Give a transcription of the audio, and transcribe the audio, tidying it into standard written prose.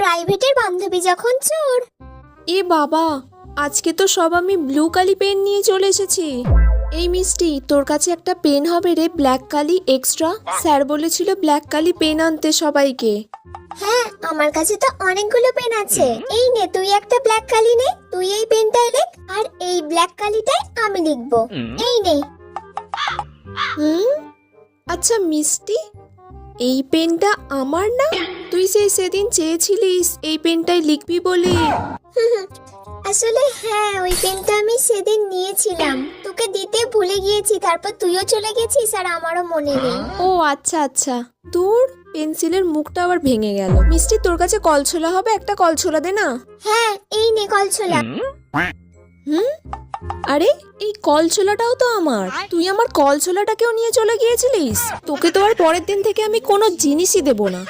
প্রাইভেটের বান্ধবী যখন চোর। এ বাবা, আজকে তো সব আমি ব্লু কালি পেন নিয়ে চলে এসেছি। এই মিষ্টি, তোর কাছে একটা পেন হবে রে, ব্ল্যাক কালি এক্সট্রা। স্যার বলেছিল ব্ল্যাক কালি পেন আনতে সবাইকে। হ্যাঁ, আমার কাছে তো অনেকগুলো পেন আছে। এই নে, তুই একটা ব্ল্যাক কালি নে, তুই এই পেনটাই লেখ, আর এই ব্ল্যাক কালিটাই আমি লিখবো। এই নে। আচ্ছা মিষ্টি, এই পেনটা আমার না? তুই সেদিন চেয়েছিলিস এই পেনটাই লিখবি বলে। আসলে হ্যাঁ, ওই পেনটা আমি সেদিন নিয়েছিলাম, তোকে দিতে ভুলে গিয়েছি, তারপর তুইও চলে গেছিস আর আমারও মনে নেই। ও আচ্ছা আচ্ছা, দূর, পেন্সিলের মুখটা আবার ভেঙে গেল। মিষ্টি, তোর কাছে কলছোলা হবে? একটা কলছোলা দে না। হ্যাঁ, এই নে কলছোলা। আরে, এই কলছোলাটাও তো আমার। তুই আমার কলছোলাটাকেও নিয়ে চলে গিয়েছিলিস। তোকে তো আর পরের দিন থেকে আমি কোনো জিনিসই দেব না।